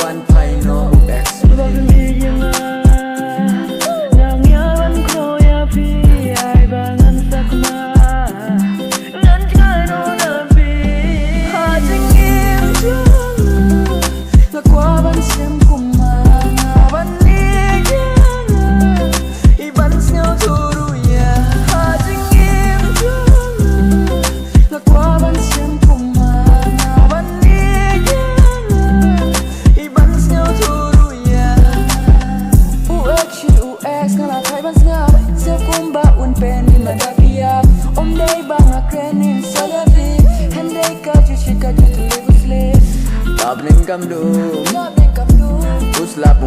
one pie no UX. Om day bang krenin salavi Handai kaju shika jutu lebu slave Tabling kamdum Uslap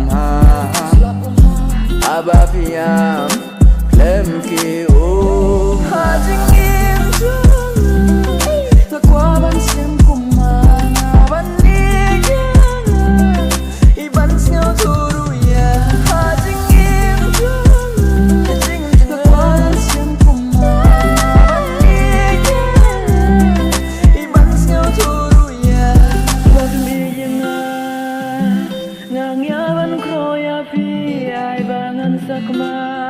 Aba fiam Klem ki o Hajing im jung Nakwaban sim kumana Banigyan Iban snyaw turu ya Hajing im jung Nakwaban sim kumana Banigyan Iban snyaw turu ya Ngang yaban kroya pi ay bangan sakma